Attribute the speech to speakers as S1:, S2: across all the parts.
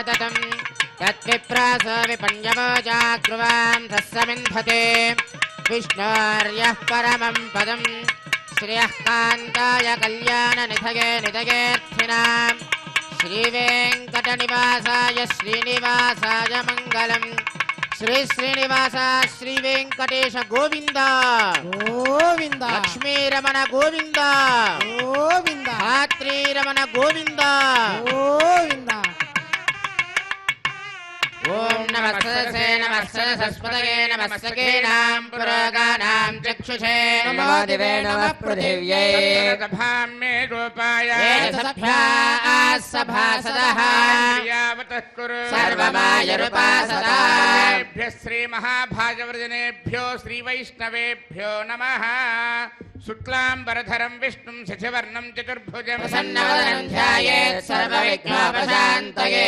S1: ततं तद्विप्रास विपण्यवोजाग्रुवां तस्समिन्धते विष्णोर्यः परमं पदं श्रियः कान्ताय कल्याणनिधये निधयेऽर्थिनां श्रीवेङ्कटनिवासाय श्रीनिवासाय मङ्गलम् श्री श्रीनिवास श्री वेंकटेश गोविंद
S2: गोविंद
S1: लक्ष्मी रमण गोविंद
S2: गोविंद
S1: धात्री रमण गोविंद
S2: गोविंद
S1: ओम नमस्ते सरस्वतये नमस्ते नाम पुरोगानां चक्षुषे
S2: नमो दिवे नमः पृथिव्यै
S3: सभां मे गोपाय
S1: सभासदः
S3: यावतः कुरु
S1: सर्वमायरुपासदाभ्यः
S3: श्रीमहाभागवतजनेभ्यो श्रीवैष्णवेभ्यो नमः शुक्लाम्बरधरं विष्णुं शशिवर्णं चतुर्भुजं
S1: प्रसन्नवदनं ध्यायेत् सर्वविघ्नोपशान्तये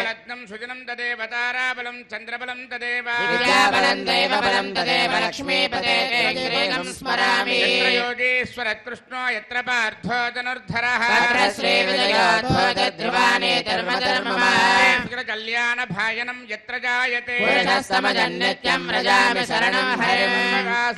S3: रत्नं सुजनं तदेव ताराबलं चन्द्रबलं तदेव
S1: विद्याबलं दैवबलं तदेव लक्ष्मीपते श्रीं स्मरामि
S3: यत्र योगेश्वर कृष्णो यत्र पार्थो धनुर्धरः
S1: तत्र श्रीविजयोद्भूतध्रुवानि
S3: कल्याणभाजनं यत्र जायते
S1: पुरुषस्तमजन्नित्यं व्रजामि शरणं हरिं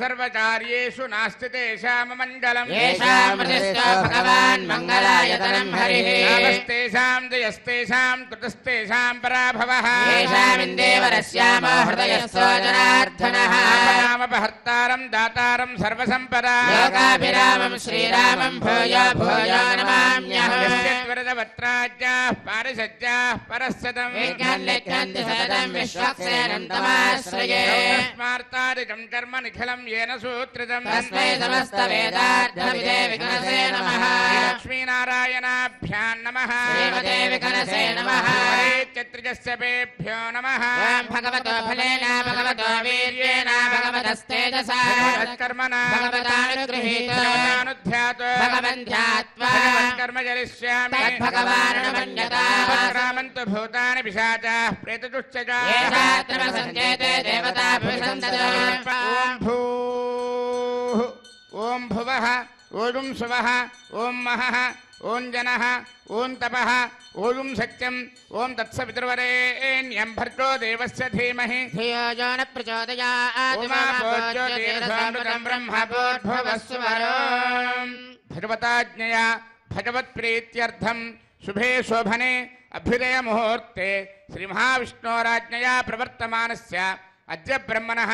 S3: सर्वकार्येषु नास्ति तेषाममङ्गलम्
S1: येषामृतिस्थो भगवान् मङ्गलायतनं हरिः
S3: यावस्तेषां जयस्तेषां कृतस्तेषां पराभवः
S1: येषामिन्देवरस्यामो हृदयस्थो जनार्दनः
S3: नामपहर्तारं दातारं सर्वसम्पदा
S1: लोकाभिरामं श्रीरामं भूयो भूयो नमाम्यहम्
S3: वरदवत्राज्याः पारिषज्याः परस्सदं
S1: विज्ञानलिख्यन्ति सततं विश्वक्सेनं तमाश्रये
S3: स्मार्तादिकं कर्म निखिलं येन सूत्रितं
S1: तस्मै समस्तवेदार्थविदे विघ्नसे नमः
S3: लक्ष्मीनारायणाभ्यां नमः
S1: श्रीमते विघ्नसे नमः
S3: चत्रिजस्यपेभ्यो नमः
S1: भगवतो फलेन भगवतो वीर्येण भगवतस्तेजसा
S3: कर्मणा
S1: भगवतानुगृहीतो भगवन् ध्यात्वा
S3: कर्म करिष्यामि
S1: तद्भगवान्
S3: रामन्तु भूतानि पिशाचाः प्रेतदुश्चजा
S1: येषात्र सञ्चेते देवताभिसन्दतो
S3: ॐ भूः ॐ भुवः ॐ सुवः ॐ महः ॐ जनः ॐ तपः ॐ सत्यम् ॐ तत्सवितुर्वरेण्यं भर्गो देवस्य धीमहि
S1: धियो यो न प्रचोदयात्
S3: उमाभोज्योतिरसामृतं ब्रह्मभूर्भुवस्सुवरो भगवताज्ञया भगवत्प्रीत्यर्थं शुभे शोभने अभ्युदयमुहूर्ते श्रीमहाविष्णोराज्ञया प्रवर्तमानस्य अद्य ब्रह्मणः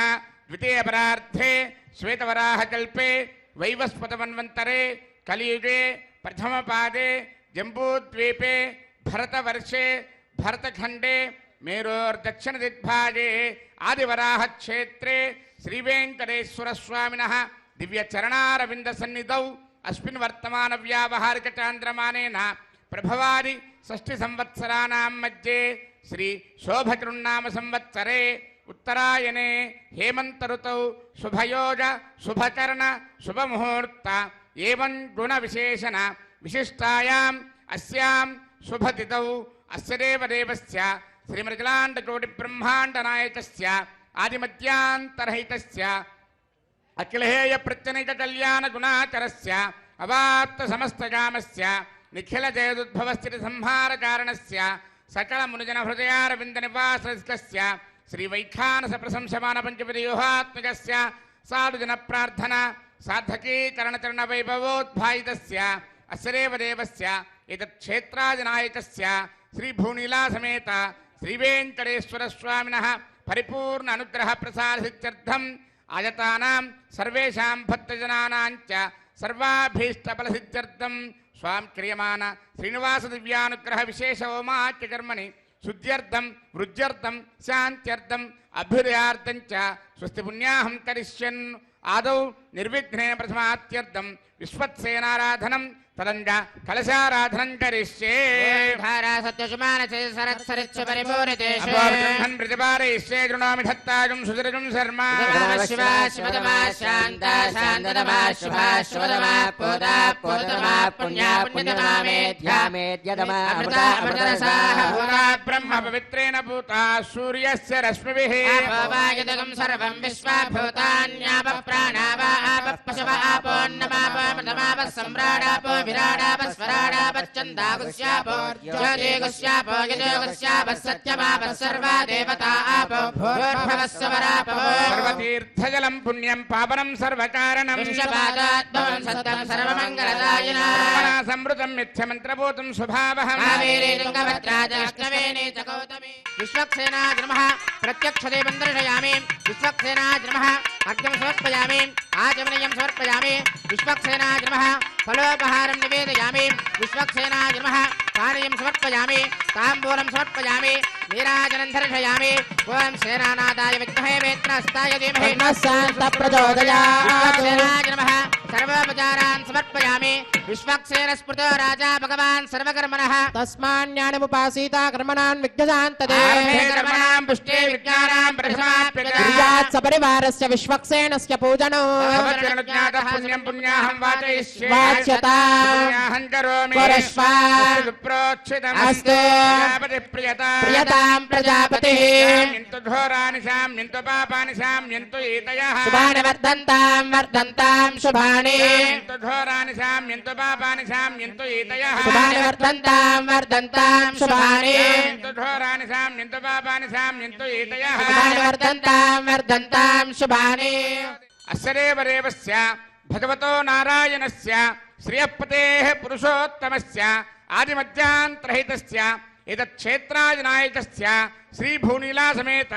S3: द्वितीयपरार्धे श्वेतवराहकल्पे वैवस्वतमन्वन्तरे कलियुगे प्रथमपादे जम्बूद्वीपे भरतवर्षे भरतखण्डे मेरोर्दक्षिणदिग्भागे आदिवराहक्षेत्रे श्रीवेङ्कटेश्वरस्वामिनः दिव्यचरणारविन्दसन्निधौ अस्मिन् वर्तमानव्यावहारिकचान्द्रमानेन प्रभवादि षष्ठिसंवत्सराणां मध्ये श्री शोभकृन्नाम संवत्सरे उत्तरायणे हेमन्तऋतौ शुभयोग शुभकर्ण शुभमुहूर्त एवं गुणविशेषण विशिष्टायाम् अस्यां शुभतिथौ अस्य देवदेवस्य श्रीमृगलाण्डकोटिब्रह्माण्डनायकस्य आदिमध्यान्तरहितस्य अखिलहेय प्रत्यनिककल्याणगुणाकरस्य अवाप्तसमस्तकामस्य निखिलजयदुद्भवस्थितिसंहारकारणस्य सकलमुनिजनहृदयारविन्दनिवासस्य श्रीवैखानसप्रशंसमानपञ्चपदव्यूहात्मकस्य साधुजनप्रार्थना साधकीकरणचरणवैभवोद्भायितस्य अस्य देवदेवस्य एतत्क्षेत्रादिनायकस्य श्रीभूनीलासमेत श्रीवेङ्कटेश्वरस्वामिनः परिपूर्ण अनुग्रहप्रसादसिद्ध्यर्थम् आयतानां सर्वेषां भक्तजनानां च सर्वाभीष्टफलसिद्ध्यर्थं स्वां क्रियमाण श्रीनिवासदिव्यानुग्रह विशेष होमाख्यकर्मणि शुद्ध्यर्थं वृद्ध्यर्थं शान्त्यर्थम् अभ्युदयार्थं च स्वस्ति पुण्याहं करिष्यन् आदौ निर्विघ्नेन प्रथमात्यर्थं विश्वत्सेनाराधनं तदंग कलशाराधनं करिष्ये
S1: धारा सत्यशुमानसे सरत्सरिच्छ परिपूरितेषु
S3: अपोर्ब्रह्मन् प्रतिपादयिष्ये गृणोमि धत्ताजुं सुदृजं शर्मा
S1: शिवा शिवतमा शान्ता शान्ततमा शुभा शुभतमा पोता पोततमा पुण्या पुण्यतमा मेध्या मेध्यतमा अमृता अमृतरसाः
S3: भूता ब्रह्म पवित्रेण भूता सूर्यस्य रश्मिभिः
S1: आपोवायुधकं सर्वं विश्वाभूतान्यापः प्राणावा आपः पशव आपोन्नमापो मृतमापः सम्राडापो विराडापः स्वराडापश्चन्दागुस्यापो ज्योतिगुस्यापो यजोगुस्यापः सत्यमापः सर्वा देवता आपो भूर्भुवः स्वरापो
S3: सर्वतीर्थजलं पुण्यं पावनं सर्वकारणं
S1: विश्वपादात्मं सत्तं सर्वमङ्गलदायिना
S3: ब्रह्मणा संवृतं मिथ्यमन्त्रभूतं स्वभावहम्
S1: कावेरी तुङ्गभद्राजष्टवेणी च गौतमी विश्वक्सेनाय नमः प्रत्यक्षदेवं दर्शयामि विश्वक्सेनाय नमः अर्घ्यं समर्पयामि आचमनीयं समर्पयामि विश्वक्सेनाय नमः फलोपहारं निवेदयामि विश्वक्सेनाय नमः पानीयं समर्पयामि ताम्बूलं समर्पयामि नीराजनं दर्शयामि ओं सेनानादाय विद्महे वेत्रहस्ताय धीमहि
S2: प्रचोदयात्
S1: विश्वक्सेनाय नमः सर्वोपचारान् समर्पयामि विश्वक्सेन स्मृतो राजा भगवान् सर्वकर्मणः
S2: तस्मान्यानमुपासीता कर्मणान् विघ्नशान्तते
S3: कर्मणां पुष्टे विज्ञानां प्रथमाप्यता
S2: क्रियात् सपरिवारस्य विश्वक्सेनस्य पूजनो
S3: भवत्यनुज्ञातः पुण्यं पुण्याहं वाचयिष्ये
S2: वाच्यता
S3: पुण्याहं करोमि
S2: परश्वा
S3: विप्रोक्षितम्
S2: अस्तु
S3: प्रियता
S2: प्रियतां प्रजापतिः
S3: शाम्यन्तु घोराणि शाम्यन्तु पापानि शाम्यन्तु एतयः
S2: शुभानि वर्धन्तां शुभानि
S3: शाम्यन्तु घोराणि शाम्यन्तु पापानि शाम्यन्तु एतयः
S2: शुभानि वर्धन्तां शुभानि
S3: शाम्यन्तु घोराणि शाम्यन्तु पापानि शाम्यन्तु एतयः
S2: शुभानि वर्धन्तां शुभानि
S3: अस्य देवदेवस्य भगवतो नारायणस्य श्रियःपतेः पुरुषोत्तमस्य आदिमध्यान्तरहितस्य एतच्छेत्राजनायकस्य श्रीभूनीलासमेत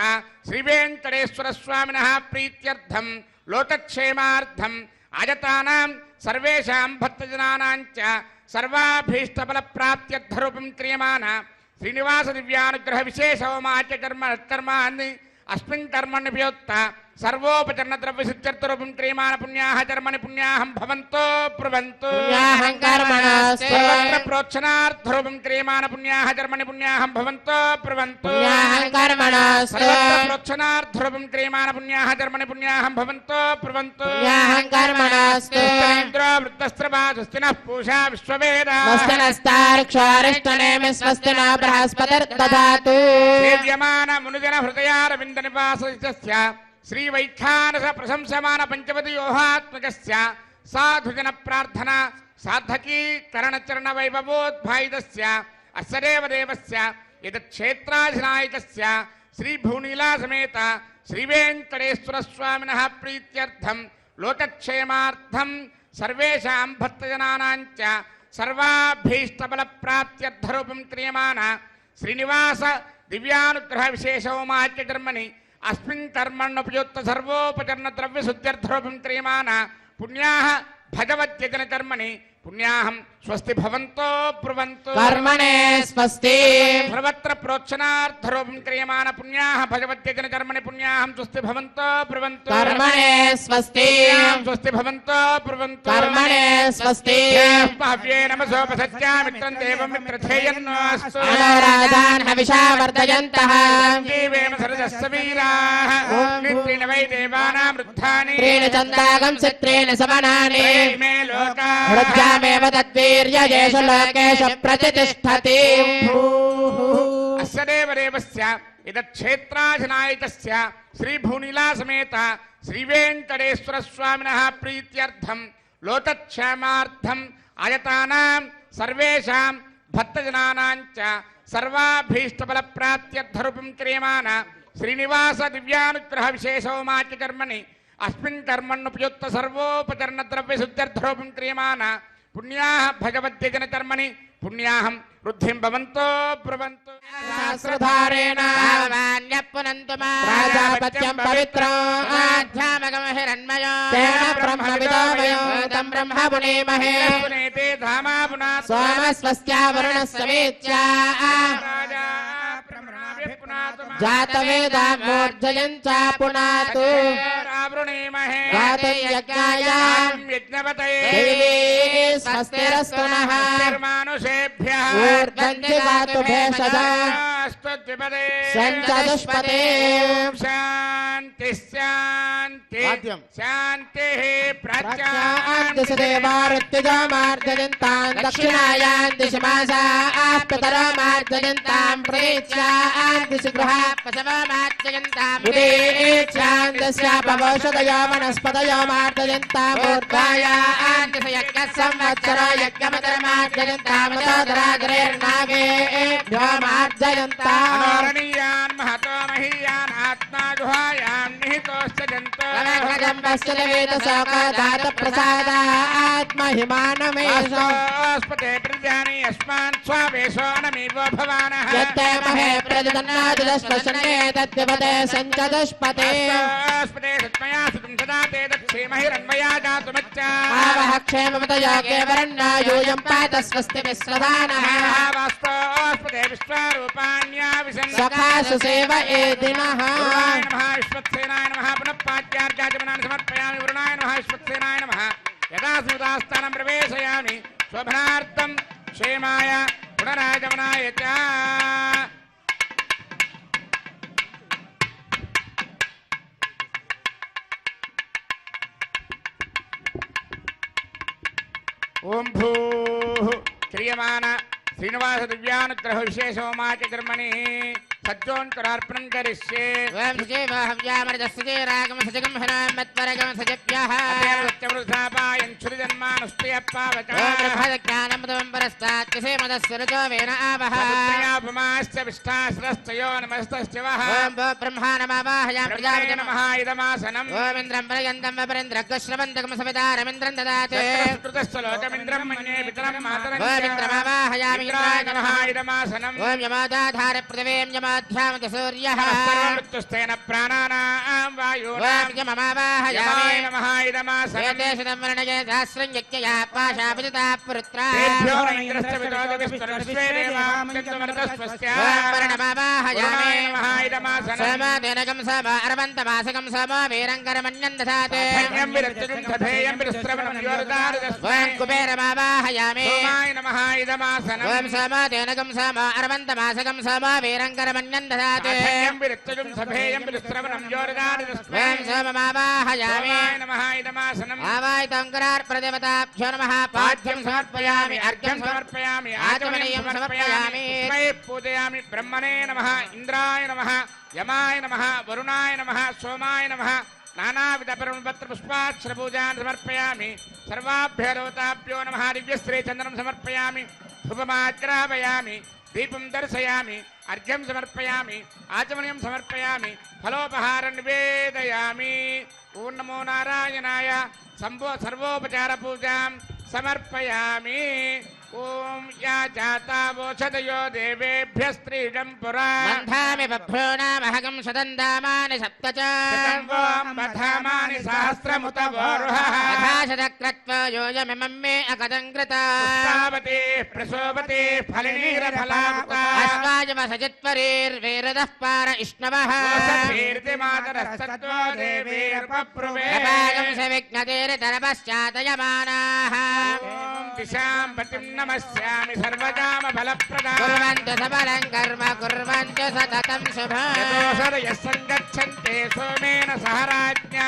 S3: श्रीवेङ्कटेश्वरस्वामिनः प्रीत्यर्थं लोकक्षेमार्थम् आयतानां सर्वेषां भक्तजनानां च सर्वाभीष्टफलप्राप्त्यर्थरूपं क्रियमाण श्रीनिवासदिव्यानुग्रहविशेषहोमाच्यकर्माणि अस्मिन् कर्मण्यपयोक्त सर्वोपचरणद्रव्यसिद्ध्यर्थरूपं क्रियमाण पुण्याः कर्मणि पुण्याहं भवन्तो ब्रुवन्तु
S2: पुण्याहं कर्मणस्तु
S3: सर्वत्र प्रोक्षणार्थरूपं क्रियमाण पुण्याः कर्मणि पुण्याहं भवन्तो ब्रुवन्तु
S2: पुण्याहं कर्मणस्तु
S3: सर्वत्र प्रोक्षणार्थरूपं क्रियमाण पुण्याः कर्मणि पुण्याहं भवन्तो ब्रुवन्तु
S2: पुण्याहं कर्मणस्तु
S3: इन्द्रो वृत्तस्त्रवा स्वस्तिनः पूषा विश्ववेदाः
S2: स्वस्तिनस्तार्क्ष्वारिष्टनेमि स्वस्ति न बृहस्पतिर्दधातु
S3: सेव्यमान मुनिजन हृदयारविन्द निवासस्य श्रीवैखानस प्रशंसमान पंचवदयोहात्मकस्य साधुजन प्रार्थना साधकी करणचरण वैभवोद्भायितस्य अस्य देवदेवस्य एतच्छेत्राधिनायकस्य श्रीभूनीलासमेत श्रीवेङ्कटेश्वरस्वामिनः प्रीत्यर्थं लोकक्षेमार्थं सर्वेषां भक्तजनानां च सर्वाभीष्टफलप्राप्त्यर्थरूपं क्रियमाण श्रीनिवास दिव्यानुग्रहविशेषहोमाच्यकर्मणि अस्मिन् कर्मण्युपयुक्त सर्वोपचरणद्रव्यशुद्ध्यर्थरूपं क्रियमाण पुण्याः भगवद्यजनकर्मणि पुण्याहं स्वस्ति भवन्तो ब्रुवन्तु
S2: कर्मणे स्वस्ति
S3: सर्वत्र प्रोक्षणार्थरूपं क्रियमाण पुण्याः भगवद्यजनकर्मणि पुण्याहं स्वस्ति भवन्तो ब्रुवन्तु
S2: कर्मणे स्वस्ति
S3: स्वस्ति भवन्तो ब्रुवन्तु
S2: कर्मणे स्वस्ति
S3: भाव्ये नमसोपसत्या मित्रं देवं मित्रथेयन्नोऽस्तु
S2: मनोराधान् हविषा वर्धयन्तः
S3: जीवेम सरदस्य वीराः नित्रेण वै देवानां वृद्धानि
S2: त्रीणि चन्दागं चित्रेण समनानि
S3: मे लोकाः
S2: हृद्यामेव तद्वीर्यजेषु लोकेषु प्रतिष्ठति
S3: अस्य देवदेवस्य एतच्छेत्राधिनायकस्य श्रीभूनीलासमेत श्रीवेङ्कटेश्वरस्वामिनः प्रीत्यर्थं लोकक्षेमार्थम् आयतानां सर्वेषां भक्तजनानां च सर्वाभीष्टफलप्राप्त्यर्थरूपं क्रियमाण श्रीनिवास दिव्यानुग्रहविशेषहोमाच्यकर्मणि अस्मिन् कर्मण्युपयुक्त सर्वोपचरणद्रव्यशुद्ध्यर्थरूपं क्रियमाण पुण्याः भगवद्यजनकर्मणि पुण्याहं वृद्धिं भवन्तो ब्रुवन्तु
S2: सहस्रधारेण
S1: भगवान्यः
S2: प्राजापत्यं पवित्रं
S1: आध्यात्मकं हिरण्मयो
S2: तेन ब्रह्मविदो तं ब्रह्म पुनेमहे
S3: पुनेते धामा पुनात्
S2: सोमस्वस्त्या वरुणस्समेत्या
S3: राजा ब्रह्मणाभिः पुनातु
S2: जातवेदा मूर्धयं च पुनातु
S3: रावृणीमहे
S2: गातयज्ञाय
S3: यज्ञपतये
S2: देवी स्वस्तिरस्तु नः
S3: मानुषेभ्यः
S2: ऊर्ध्वं दिवातु भेषज
S3: स्तुतिपदे
S2: सञ्चतुष्पदे
S3: शान्ति शान्ति
S2: वाद्यं।
S3: शान्तिः
S2: प्रत्यादेवारुत्यजामार्जयन्तां दक्षिणायां दिशमासाप्ततरमार्जयन्तां प्रतीच्यां दिशगृहा
S1: पशवमार्जयन्तां
S2: उदीच्यां दस्यापवौषधयो वनस्पतयो मार्जयन्तां ऊर्ध्वायां संवत्सरो यज्ञमतरमार्जयन्तामतोदराग्रेर्नागेभ्यो मार्जयन्ताम्
S3: अनोरणीयान् महतो महीयान् आत्मा गुहायां निहितोश्च
S2: जन्तुप्रसादात्महिमानमेषु
S3: जन्तोस्पते प्रजानि यस्मान् स्वावेशो नमीवो भवानः
S2: यत्ते महे प्रजदन्नादिदश्वशने तद्विपदे सञ्चदुष्पते
S3: स्तोस्पते सत्मया सुतं सदा ते दक्षेमहिरन्वया जातुमच्चा
S2: आवः क्षेमवतया केवरण्या यूयं पात स्वस्ति विश्वदानः
S3: वास्तोस्पते विश्वारूपाण्या विशन्
S2: सखासु सेव एदिनः
S3: वरुणाय नमः विश्वक्सेनाय नमः पुनः पाद्यार्घ्याचमनानि समर्पयामि वरुणाय नमः विश्वक्सेनाय नमः यदा सुदास्थानं प्रवेशयामि शोभनार्थं क्षेमाय पुनरागमनाय च ओम भूः क्रियमाण श्रीनिवास दिव्यानुग्रह विशेषोमाच कर्मणि सज्जोन्तरार्पणं करिष्ये
S1: वयं सुजेव हव्यामरजस्सुजेरागम सजगं हरामत्वरगम सजप्यः
S3: सत्यवृथापायन् क्षुरिजन्मानुष्टयप्पावचः
S1: ओम ब्रह्मज्ञानमृतं परस्तात् मदस्य रजो वेन आवः
S3: पुण्यापमाश्च विष्ठाश्रस्तयो नमस्तश्च वः
S1: ओम ब्रह्मा नमावाहयामि
S3: ब्रह्मणे
S1: प्रजापतिं
S3: नमः इदमासनम्
S1: ओम इन्द्रं पर्यन्तं वपरेन्द्रग्श्रवन्तकं सवितारमिन्द्रं ददाति
S3: कृतश्च लोकमिन्द्रं मन्ये पितरं मातरं
S1: ओम इन्द्रमावाहयामि
S3: इन्द्राय
S1: इन्द्राय
S3: नमः
S1: नमः
S3: इदमासनम्
S1: ओम यमादाधार पृथिवीं यमाध्यामति सूर्यः
S3: सर्वमृत्युस्तेन प्राणानां वायूनां
S1: ओम यममावाहयामि
S3: यमाय नमः इदमासनम्
S1: एतेषु वर्णये सहस्रं यज्ञया पाशापिता पुत्रा
S3: तेभ्यो न इन्द्रस्य विदोदविस्तरविश्वे देवामृतमृतस्वस्य
S1: ओम वर्णमावाहयामि
S3: वरुणाय नमः इदमासनम्
S1: सोमदेनकं सोम अरवन्तमासकं सोमो वीरङ्करमन्यं दधाति
S3: धन्यं विरक्तजं सधेयं विरस्त्रवणं योरदारदस्मै
S1: ओम कुबेरमावाहयामि
S3: सोमाय नमः इदमासनम्
S1: ओम सोमदेनकं सोम अरवन्तमासकं सोमो वीरङ्करमन्यं दधाति
S3: धन्यं विरक्तजं सधेयं विरस्त्रवणं योरदारदस्मै
S1: ओम सोममावाहयामि
S3: सोमाय नमः इदमासनम्
S1: आवाहितङ्करार्प्रदेवताभ्यो नमः पाद्यं समर्पयामि अर्घ्यं
S3: समर्पयामि
S1: आचमनीयं समर्पयामि
S3: तस्मै पूजयामि ब्रह्मणे नमः इंद्राय नमः यमाय नमः वरुणाय नमः सोमाय नमः नानाविधपरमपत्रपुष्पाक्षरपूजान् समर्पयामि सर्वाभ्यो देवताभ्यो नमः दिव्यश्रीचन्दनं समर्पयामि धूपमाग्रापयामि दीपं दर्शयामि अर्घ्यं समर्पयामि आचमनीयं समर्पयामि फलोपहारं निवेदयामि ओं नमो नारायणाय सर्वोपचारपूजां समर्पयामि ओं या जातावोषधयो देवेभ्यस्त्रीडं पुरा
S1: मन्धामि बभ्रूणामहगं सदन्दामानि सप्त च
S3: बधामानि सहस्रमुत वोरुहः
S1: यथाशतक्रत्वा योजमिमं मे अकदङ्कृता
S3: पुष्पावती प्रसोपती फलिनीरफलामुता
S1: अस्माजमसजित्वरीर्वेरदः पार इष्णवः
S3: कीर्तिमातरस्तत्त्वो देवीर्पप्रुवे
S1: अपागं सविघ्नतेरितरपश्चातयमानाः
S3: दिशां पतिं नमस्यामि सर्वकामफलप्रदां
S1: कुर्वन्तु सबलं कर्म कुर्वन्तु सततं शुभम्
S3: यतोऽसरयः सङ्गच्छन्ते सोमेन सह राज्ञा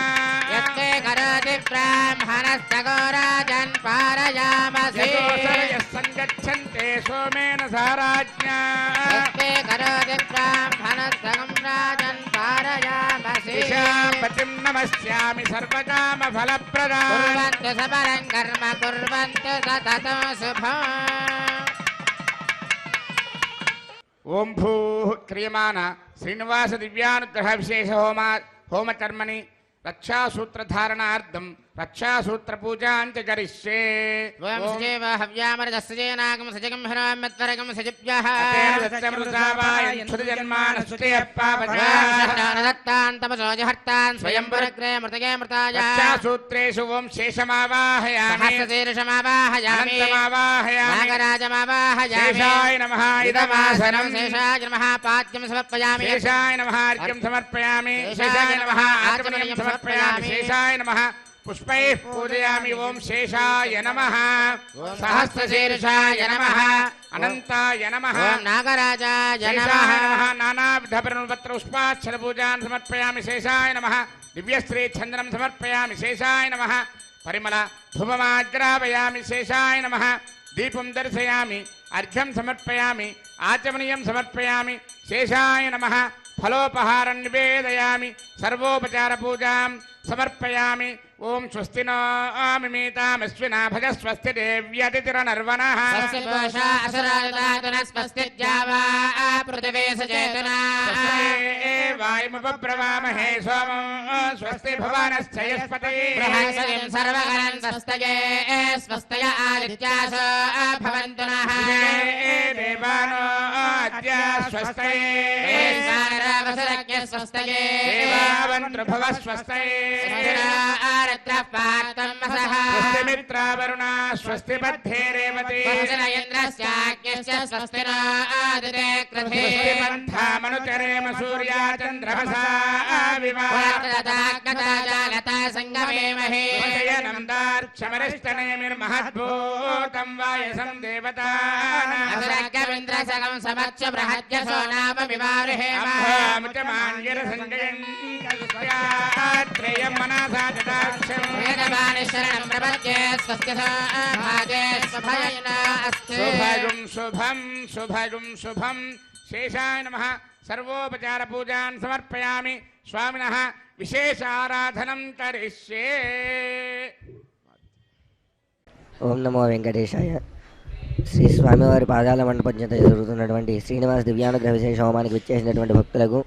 S1: यत्ते करोति ब्राह्मणस्तगोराजन् पारयामसि
S3: यतोऽसरयः सङ्गच्छन्ते सोमेन सह राज्ञा
S1: यत्ते करोति ब्राह्मणस्तगं राजन् पारयामसि
S3: दिशां पतिं नमस्यामि सर्वकामफलप्रदां
S1: कुर्वन्तु सबलं कर्म कुर्वन्तु सततं शुभम्
S3: ओं भूः क्रियमाण श्रीनिवास दिव्यानुग्रह विशेष होमकर्मणि रक्षासूत्रधारणार्थं रक्षासूत्रपूजाञ्च करिष्ये
S1: वयं सजेव हव्यामरजस्सजेनागं सजगं हरामत्वरगं सजिभ्यः दत्तान् तपसोजहर्तान् स्वयं पुरग्रे मृतगे मृताय
S3: रक्षासूत्रेषु ओं शेषमावाहयामि
S1: सहस्रशीर्षमावाहयामि नागराजमावाहयामि
S3: शेषाय नमः इदमासनं
S1: शेषाय नमः पाद्यं समर्पयामि
S3: शेषाय नमः अर्घ्यं समर्पयामि शेषाय नमः आचमनीयं समर्पयामि शेषाय नमः पुष्पैः पूजयामि। ओम शेषाय नमः, सहस्रशीर्षाय नमः, अनंताय नमः,
S1: ओम नागराजाय
S3: शेषाय
S1: नमः।
S3: नमः। नानाविधपत्र पुष्पाक्षर पूजान् समर्पयामि। शेषाय नमः। दिव्यश्री चंदनं समर्पयामि। शेषाय नमः। परिमल धूपमाग्रापयामि। शेषाय नमः। दीपं दर्शयामि। अर्घ्यं समर्पयामि। आचमनीयं समर्पयामि। शेषाय नमः। फलोपहारं निवेदयामि। सर्वोपचार पूजां समर्पयामि। ओम स्वस्ति नो मिमीतामश्विना भज स्वस्ति देव्यतिथिरनर्वणः।
S1: स्वस्ति पूषा असुरायुधातुनः स्वस्ति द्यावा पृथिवी सचेतना।
S3: वायुमुपब्रवामहे सोमं स्वस्ति भुवनश्चयस्पतिः।
S1: बृहस्पतिं सर्वगणं स्वस्तये स्वस्तय आदित्यासो भवन्तु नः।
S3: देवानो अद्य स्वस्तये।
S1: वैश्वानरवसुरज्ञ स्वस्तये।
S3: देवावन्त्रभुवः स्वस्तये।
S1: आरत्रः पार्थं वसः।
S3: स्वस्ति मित्रावरुणा स्वस्ति मध्ये रेवती।
S1: स्वस्ति न इन्द्रस्याज्ञश्च स्वस्ति न आदिते कृधे।
S3: स्वस्ति पन्थामनुचरेम सूर्या चन्द्रमसा
S1: पुरतदाग्नता जालता सङ्गमेमहे।
S3: नन्दार्क्षमरिष्टनेमिर्महद्भूतं वायसं देवतानाम्।
S1: असुरज्ञमिन्द्रसगं समच्च बृहद्यशो नाम विवारुहेम।
S3: त्रयं मनसा जटाक्षम्।
S1: वेदवाणी शरणं प्रपद्ये स्वस्य भागे स्वभयेन अस्ति।
S3: शुभगुं शुभं शुभगुं शुभं। शेषाय नमः। सर्वोपचार पूजान् समर्पयामि। स्वामिनः विशेष आराधनं करिष्ये।
S2: ఓం నమో వెంకటేశాయ. శ్రీ స్వామివారి పాదాల మండపం చేత జరుగుతున్నటువంటి శ్రీనివాస దివ్యానుగ్రహ విశేష హోమానికి విచ్చేసినటువంటి భక్తులకు,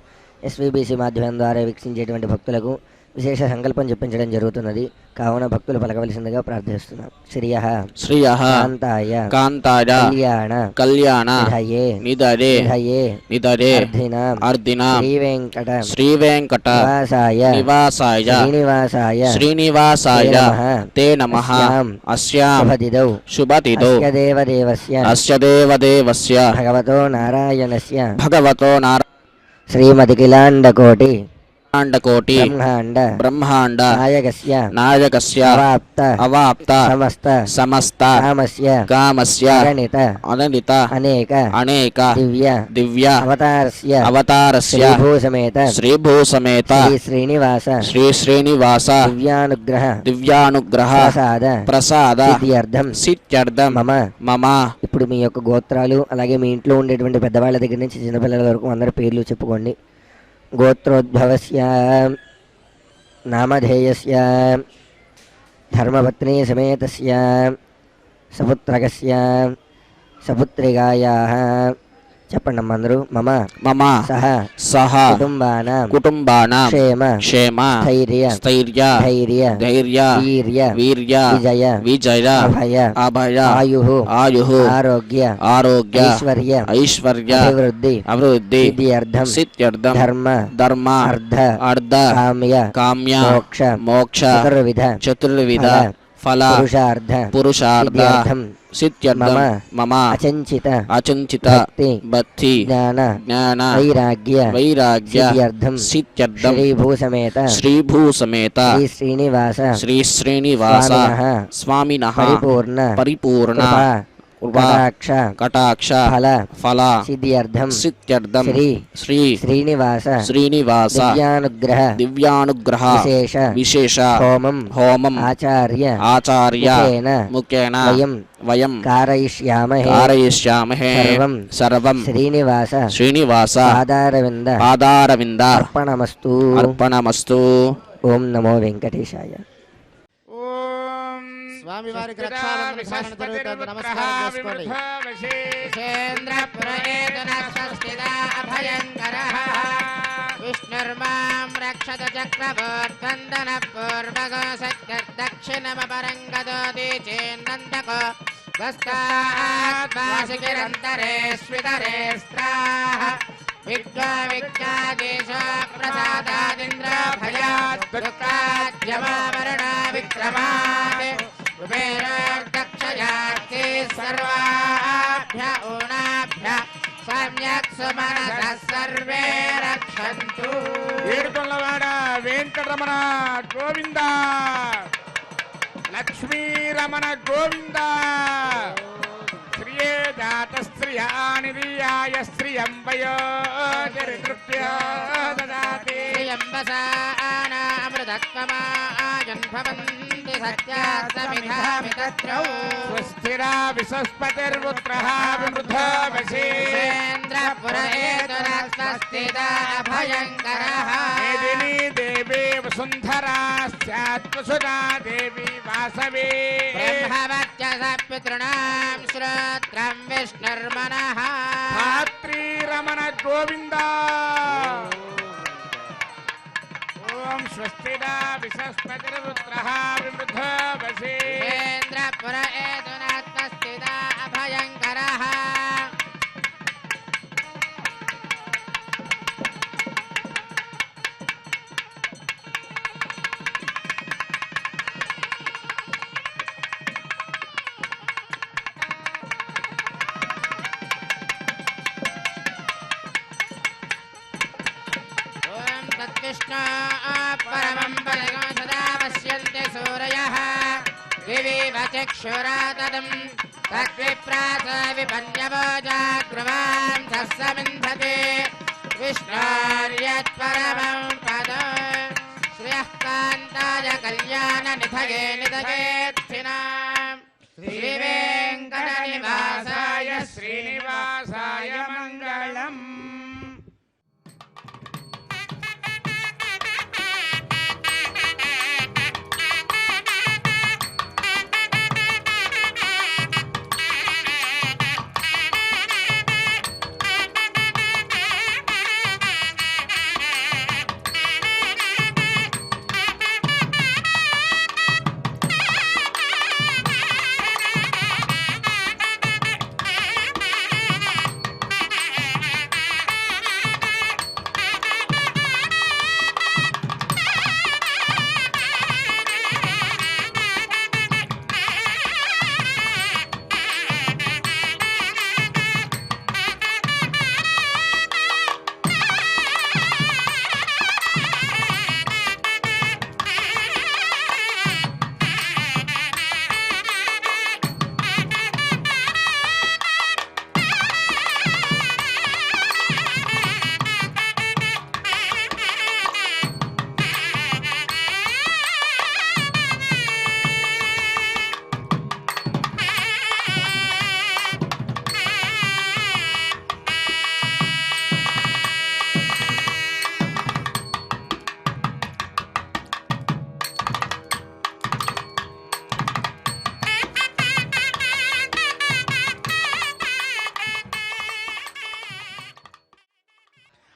S2: ఎస్వీబీసీ మాధ్యమం ద్వారా వీక్షించేటువంటి భక్తులకు విశేష సంకల్పం చెప్పించడం జరుగుతున్నది. కావున భక్తులు పలకవలసిందిగా ప్రార్థిస్తున్నాం. శ్రియః
S4: శ్రియః
S2: కాంతాయ
S4: కాంతాయ
S2: కళ్యాణ
S4: కళ్యాణ
S2: నిధయే
S4: నిధరే
S2: నిధయే
S4: నిధరే
S2: అర్ధినాం
S4: అర్దినాం
S2: శ్రీవేంకట
S4: శ్రీవేంకట
S2: నివాసాయ
S4: నివాసాయ
S2: శ్రీనివాసాయ
S4: శ్రీనివాసాయ తే నమః. అస్యాం
S2: శుభదిదౌ
S4: శుభతిథౌ
S2: అస్య దేవదేవస్య
S4: అస్య దేవదేవస్య
S2: భగవతో నారాయణస్య
S4: భగవతో
S2: శ్రీమదికిలాండకోటి
S4: నారాయణకోటి
S2: బ్రహ్మాండ
S4: బ్రహ్మాండ
S2: నాయకస్య
S4: నాయకస్య
S2: అవాప్త
S4: అవాప్త
S2: సమస్త
S4: సమస్త
S2: కామస్య
S4: కామస్య
S2: అగణిత
S4: అనండిత
S2: అనేక
S4: అనేక
S2: దివ్య
S4: దివ్య
S2: అవతారస్య
S4: అవతారస్య
S2: శ్రీభూసమేత
S4: శ్రీభూసమేత
S2: శ్రీ శ్రీనివాస
S4: శ్రీ శ్రీనివాస
S2: దివ్యానుగ్రహ
S4: దివ్యానుగ్రహ
S2: ప్రసాద
S4: ప్రసాద
S2: సిద్ధ్యర్థం
S4: సిత్యర్థం
S2: మమ
S4: మమ.
S2: ఇప్పుడు మీ యొక్క గోత్రాలు, అలాగే మీ ఇంట్లో ఉండేటువంటి పెద్దవాళ్ళ దగ్గర నుంచి చిన్నపిల్లల వరకు అందరి పేర్లు చెప్పుకోండి. గోత్రోద్భవస్య నామధేయస్య ధర్మపత్నీ సమేతస్య సపుత్రకస్య సపుత్రికాయాః చెప్పండి అమ్మ అందరూ. మమ
S4: మమ
S2: సహ
S4: సహ
S2: కుటుంబానాం
S4: కుటుంబానాం
S2: క్షేమ
S4: క్షేమ
S2: స్థైర్య
S4: స్థైర్య
S2: ధైర్య
S4: ధైర్య
S2: వీర్య
S4: వీర్య
S2: విజయ
S4: విజయ
S2: అభయ
S4: అభయ
S2: ఆయుః
S4: ఆయుః
S2: ఆరోగ్య
S4: ఆరోగ్య
S2: ఐశ్వర్య
S4: ఐశ్వర్య
S2: అభివృద్ధి
S4: అభివృద్ధి
S2: సిద్ధ్యర్థం
S4: సిత్యర్థం
S2: ధర్మ
S4: ధర్మ
S2: అర్థ
S4: అర్ధ
S2: కామ్య
S4: కామ్య
S2: మోక్ష
S4: మోక్ష
S2: చతుర్విధ
S4: చతుర్విధ ఫల
S2: పురుషార్థ
S4: పురుషార్థ
S2: సిద్ధ్యర్థం
S4: సిత్యర్థం
S2: మమ
S4: మమ
S2: అచంచిత
S4: అచంచిత
S2: భక్తి
S4: భక్తి
S2: జ్ఞాన
S4: జ్ఞాన
S2: వైరాగ్య
S4: వైరాగ్య
S2: సిద్ధ్యర్థం
S4: సిత్యర్థం
S2: శ్రీభూసమేత
S4: శ్రీభూసమేత
S2: శ్రీ శ్రీనివాస
S4: శ్రీ శ్రీనివాస
S2: స్వామినః
S4: స్వామినః
S2: పరిపూర్ణ
S4: పరిపూర్ణ
S2: కృపా
S4: కృపా
S2: కటాక్ష
S4: కటాక్ష
S2: ఫల
S4: ఫల
S2: సిద్ధ్యర్థం
S4: సిత్యర్థం
S2: శ్రీ
S4: శ్రీ
S2: శ్రీనివాస
S4: శ్రీనివాస
S2: దివ్యానుగ్రహ
S4: దివ్యానుగ్రహ
S2: విశేష
S4: విశేష
S2: హోమం
S4: హోమం
S2: ఆచార్య
S4: ఆచార్య
S2: ముఖేన
S4: ముఖేన
S2: వయం
S4: వయం
S2: కారయిష్యామహే
S4: కారయిష్యామహే
S2: సర్వం
S4: సర్వం
S2: శ్రీనివాస
S4: శ్రీనివాస
S2: పాదారవింద
S4: పాదారవింద
S2: అర్పణమస్తు.
S4: అర్పణమస్తు.
S2: ఓం నమో వెంకటేశాయ.
S3: ఓం
S1: స్వామివారికి రక్షాబంధన ధారణ జరుగుతుంది. నమస్కారం చేసుకోండి. విష్ణుర్మాం రక్షత చక్రవర్తందన పూర్వగో సత్యదక్షిణమపరంగదోది చేన్నందకో గస్తాత్వాసికిరంతరే స్వితరే స్త్రాః విద్వా విజ్ఞాదేశ ప్రసాదాదింద్ర భయాత్ దుఃఖాద్యమావరణ విక్రమాత్ కుబేరోర్దక్షయార్తి సర్వాభ్య ఊనాభ్య సమ్యక్ సుమనసః సర్వే రక్షन्तు.
S3: ఏడుకొండలవాడ వెంకటరమణ గోవింద లక్ష్మీరమణ గోవింద శ్రియే జాత శ్రియానిధియాయ శ్రియం వయోజరికృత్య దదాతి
S1: అమృతత్వమాజన్భవంతి సత్యాస్తమిధామితత్రౌ
S3: స్వస్తిరా విసస్పతిర్పుత్రః విమృధో
S1: వశేంద్రపురేతురస్వస్తిదా అభయంకరః
S3: మేదినీ దేవీ వసుంధరా స్యాత్వసుదా దేవీ వాసవే
S1: బ్రహ్మవత్యస పితॄణాం శ్రోత్రం విష్ణుర్మనః
S3: ధాత్రీరమణ గోవింద ఓం స్వస్తిదా విసస్పతిర్పుత్రః విమృధో
S1: వశేంద్రపురేతురస్వస్తిదా అభయంకరః तद्विष्णो परमं पदगं सदा पश्यन्ति सूरयः दिवीव चक्षुरातदं तद्विप्रास विपन्यवो जाग्रवां सस्समिन्धते विष्णोर्यत्परमं पदं श्रियः कान्ताय कल्याणनिधये निधयेत्थिनाम् श्रीवेङ्कटनिवासाय
S3: శ్రీనివాసాయ మంగళం.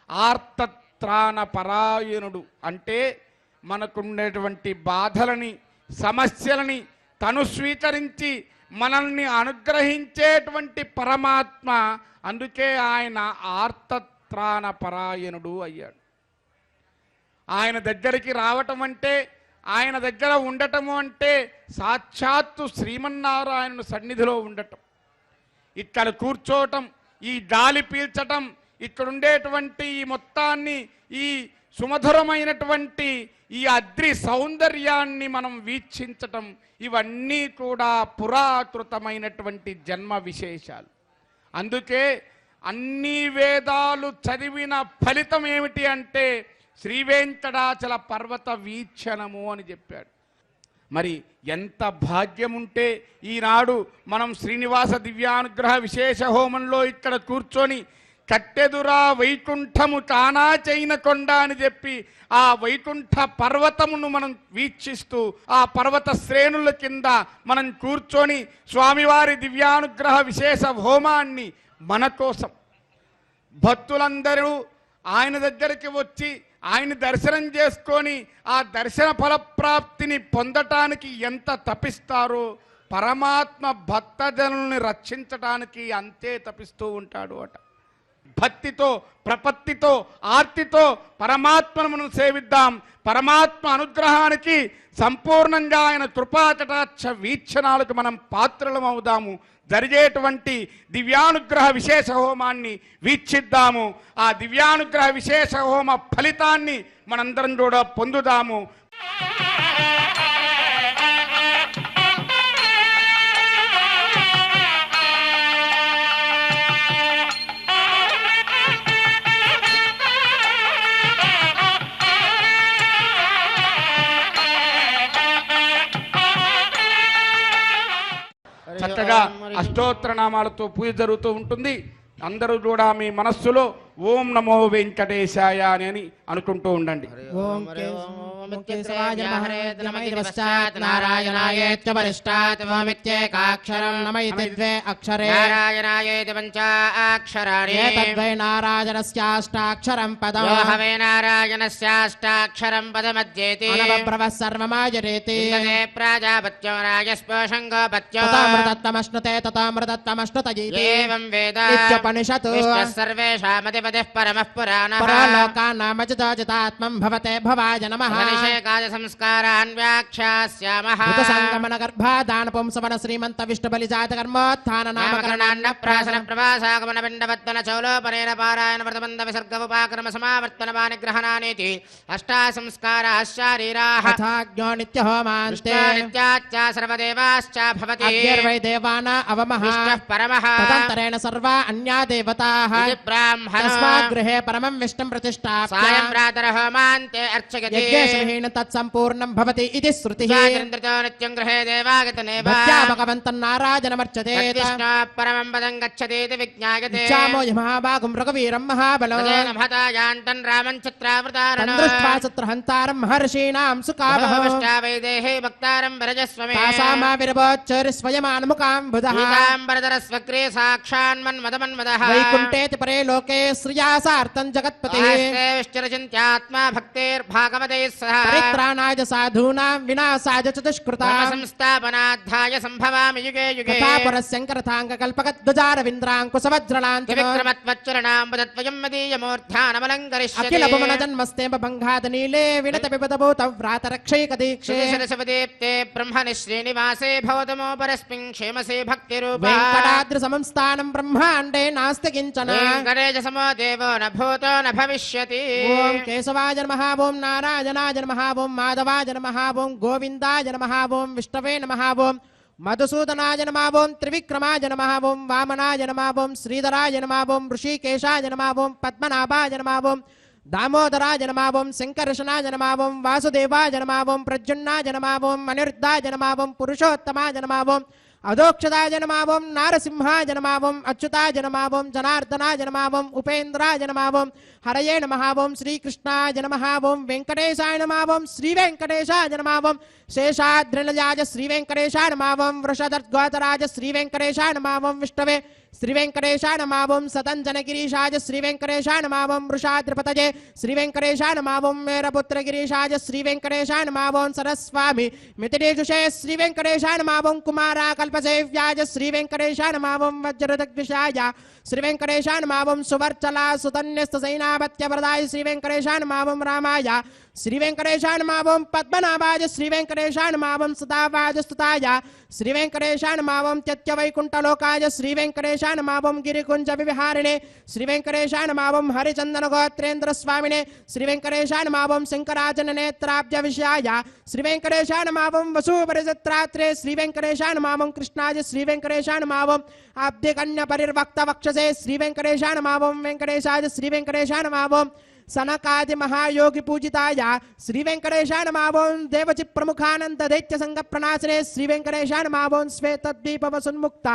S3: ఆర్తత్రాణ పరాయణుడు అంటే మనకుండేటువంటి బాధలని సమస్యలని తను స్వీకరించి మనల్ని అనుగ్రహించేటువంటి పరమాత్మ. అందుకే ఆయన ఆర్తత్రాణ పరాయణుడు అయ్యాడు. ఆయన దగ్గరికి రావటం అంటే, ఆయన దగ్గర ఉండటము అంటే సాక్షాత్తు శ్రీమన్నారాయణుని సన్నిధిలో ఉండటం, ఇక్కడ కూర్చోవటం, ఈ గాలి పీల్చటం, ఇక్కడ ఉండేటువంటి ఈ మొత్తాన్ని, ఈ సుమధురమైనటువంటి ఈ అద్రి సౌందర్యాన్ని మనం వీక్షించటం, ఇవన్నీ కూడా పురాకృతమైనటువంటి జన్మ విశేషాలు. అందుకే అన్ని వేదాలు చదివిన ఫలితం ఏమిటి అంటే శ్రీవేంకటాచల పర్వత వీక్షణము అని చెప్పాడు. మరి ఎంత భాగ్యం ఉంటే ఈనాడు మనం శ్రీనివాస దివ్యానుగ్రహ విశేష హోమంలో ఇక్కడ కూర్చొని కట్టెదురా వైకుంఠము తానా చైన కొండ అని చెప్పి ఆ వైకుంఠ పర్వతమును మనం వీక్షిస్తూ ఆ పర్వత శ్రేణుల కింద మనం కూర్చొని స్వామివారి దివ్యానుగ్రహ విశేష హోమాన్ని మన కోసం భక్తులందరూ ఆయన దగ్గరికి వచ్చి ఆయన దర్శనం చేసుకొని ఆ దర్శన ఫలప్రాప్తిని పొందటానికి ఎంత తపిస్తారో పరమాత్మ భక్తజనుల్ని రక్షించటానికి అంతే తపిస్తూ ఉంటాడు అట. భక్తితో, ప్రపత్తితో, ఆర్తితో పరమాత్మను మనం సేవిద్దాం. పరమాత్మ అనుగ్రహానికి సంపూర్ణంగా ఆయన కృపాకటాక్ష వీక్షణాలకు మనం పాత్రలం అవుదాము. జరిగేటువంటి దివ్యానుగ్రహ విశేష హోమాన్ని వీక్షిద్దాము. ఆ దివ్యానుగ్రహ విశేష హోమ ఫలితాన్ని మనందరం కూడా పొందుదాము. అష్టోత్తర నామాలతో పూజ జరుగుతూ ఉంటుంది. అందరూ కూడా మీ మనస్సులో ఓం నమో వెంకటేశాయ అని అనుకుంటూ ఉండండి.
S5: ఓం నారాయణాయేత్య వరిష్టాత్ ఓమిత్యేకాక్షరం నమ ఇతి ద్వే అక్షరే
S1: నారాయణాయేతి పంచాక్షరాణి
S5: ఏతద్వై నారాయణస్యాష్టాక్షరం పదం
S1: యో హవే నారాయణస్యాష్టాక్షరం పదమధ్యేతి
S5: అనవబ్రవః సర్వమాజరేతి
S1: ఇంద్రే ప్రాజాపత్యం రాజస్పోషం గోపత్యం
S5: తతామృతత్వమశ్నుతే తతామృతత్వమశ్నుతయీతి
S1: ఏవం వేద
S5: ఇత్యుపనిషత్
S1: విష్ణుః సర్వేషామధిపతిః పరమః పురాణః
S5: పరాలోకానామజితాజితాత్మం భవతే భవాయ నమః
S1: అభిషేకాయ సంస్కారాన్ వ్యాఖ్యాస్యామః
S5: సంగమన గర్భాదాన పుంసవన శ్రీమంత విష్ణు బలి జాత కర్మోత్థాన
S1: నామకరణాన్న ప్రాసన ప్రవాసాగమన పిండవత్తన చౌలోపనేన పారాయణ వ్రతబంధ విసర్గ ఉపాక్రమ సమావర్తన పానిగ్రహణానేతి అష్టా సంస్కారాః శారీరాః
S5: తథాజ్ఞో నిత్య హోమాంతే
S1: నిత్యాచ్చ సర్వదేవాశ్చ భవతి
S5: అగ్నిర్వై దేవానా అవమః
S1: విష్ణుః పరమః
S5: తదంతరేణ సర్వా అన్యా దేవతాః
S1: ఇది బ్రాహ్మణో
S5: తస్మాత్ గృహే పరమం విష్ణుం ప్రతిష్ఠాప్య
S1: సాయం ప్రాతర హోమాంతే అర్చయతి
S5: యజ్ఞేశ్వరేణ తత్సంపూర్ణం భవతి ఇది శృతిః
S1: స్వాతంత్రితో నిత్యం గృహే దేవాగతనేవ
S5: భక్త్యా భగవంతం నారాయణమర్చతే
S1: ప్రతిష్ఠా పరమం పదం గచ్చతీతి విజ్ఞాయతే
S5: ఇచ్చామో మహాభాగం రఘువీరం మహాబలం
S1: తదేన మహతాయాంతం రామం చిత్రావృతారణో
S5: తందృష్ట్వా చిత్రహంతారం మహర్షీణాం సుకామః
S1: వైదేహే భక్తారం వరజస్వమే
S5: తాసామావిర్భోచ్చరి స్వయమానుముఖాం బుధః
S1: పీతాంబరధర స్వగ్రే సాక్షాన్మన్మదమన్మదః
S5: వైకుంఠేతి పరే లోకే శ్రియాసార్థం జగత్పతిః
S1: ఆస్తే విశ్చరచింత్యాత్మా భక్తేర్భాగవతైః సహ
S5: పరిత్రాణాయ సాధూనాం వినాశాయ చతుష్కృతాం
S1: సంస్థాపనార్థాయ సంభవామి యుగే యుగే
S5: తథాపరశంకరథాంగకల్పకద్వజారవింద్రాంకుశవజ్రలాంతి
S1: విక్రమత్వచ్చరణాంబుదత్వయం మదీయమూర్ధ్యానమలంకరిష్యే
S5: అఖిల భువనజన్మస్తేమ భంగాద నీలే వినత విపదభూత వ్రాతరక్షైక దీక్షే
S1: శిరసవదీప్తే బ్రహ్మణి శ్రీనివాసే భవతమోపరస్మిన్ క్షేమసే భక్తిరూపా
S5: వెంకటాద్రి సంస్థానం బ్రహ్మాండే నాస్తి కించన
S1: వెంకటేశ సమో దేవో న భూతో న భవిష్యతి
S5: ఓం కేశవాయ నమః ఓం నారాయణాయ నమః ఓం మాధవాయ నమః ఓం గోవిందాయ నమః ఓం విష్ణవే నమః ఓం మధుసూదనాయ నమః ఓం త్రివిక్రమాయ నమః ఓం వామనాయ నమః ఓం శ్రీధరాయ నమః ఓం ఋషికేశాయ నమః ఓం పద్మనాభాయ నమః ఓం దామోదరాయ నమః ఓం శంకర్షణాయ నమః ఓం వాసుదేవాయ నమః ఓం ప్రద్యుమ్నాయ నమః ఓం అనిరుద్ధాయ నమః ఓం పురుషోత్తమాయ నమః ఓం అదోక్షదాయ నమః ఓం నారసింహాయ నమః ఓం అచ్యుతాయ నమః ఓం జనార్దనాయ నమః ఓం ఉపేంద్రాయ నమః ఓం హరయే నమః ఓం శ్రీకృష్ణాయ నమః ఓం వెంకటేశాయ నమః ఓం శ్రీ వెంకటేశాయ నమః ఓం శేషాద్రినజాయ శ్రీ వెంకటేశాయ నమః ఓం వృషధర్గోతరాయ శ్రీ వెంకటేశాయ నమః ఓం విష్ణవే శ్రీ వెంకటేశాయ నమః ఓం సతంజనగిరీశాయ శ్రీ వెంకటేశాయ నమః ఓం వృషాద్రిపతయే శ్రీ వెంకటేశాయ నమః ఓం మేరపుత్రగిరీశాయ శ్రీ వెంకటేశాయ నమః ఓం సరస్వామి మితిరేజుషే శ్రీ వెంకటేశాయ నమః ఓం కుమారా కల్పసేవ్యాయ శ్రీ వెంకటేశాయ నమః ఓం వజ్రదగ్విషాయ శ్రీ వెంకటేశాయ నమః ఓం సువర్చలా సుతన్యస్త సైనాపత్యవరదాయ శ్రీ వెంకటేశాయ నమః ఓం రామాయ శ్రీ వెంకటేశాయ నమః ఓం పద్మనాభాయ శ్రీ వెంకటేశాయ నమః ఓం సదావాయ స్తుతాయ శ్రీ వెంకటేశాయ నమః ఓం త్యత్యవైకుంఠలోకాయ శ్రీ వెంకటేశాయ నమః ఓం గిరికుంజ విహారిణే శ్రీ వెంకటేశాయ నమః ఓం హరిచందన గోత్రేంద్ర స్వామినే శ్రీ వెంకటేశాయ నమః ఓం శంకరాజన నేత్రాబ్జ విషయాయ శ్రీ వెంకటేశాయ నమః ఓం వసూపరిజత్రాత్రే శ్రీ వెంకటేశాయ నమః ఓం కృష్ణాయ శ్రీ వెంకటేశాయ నమః ఓం ఆబ్దికన్య పరిర్వక్త వక్షసే శ్రీ వెంకటేశాయ నమః ఓం వెంకటేశాయ శ్రీ వెంకటేశాయ నమః ఓం సనకాది మహాయోగి పూజితాయ శ్రీ వెంకటేశాయ నమః ఓం దేవచి ప్రముఖానంద దైత్య సంగ ప్రణాశనే శ్రీ వెంకటేశాయ నమః ఓం శ్వేతద్వీప వసున్ముక్త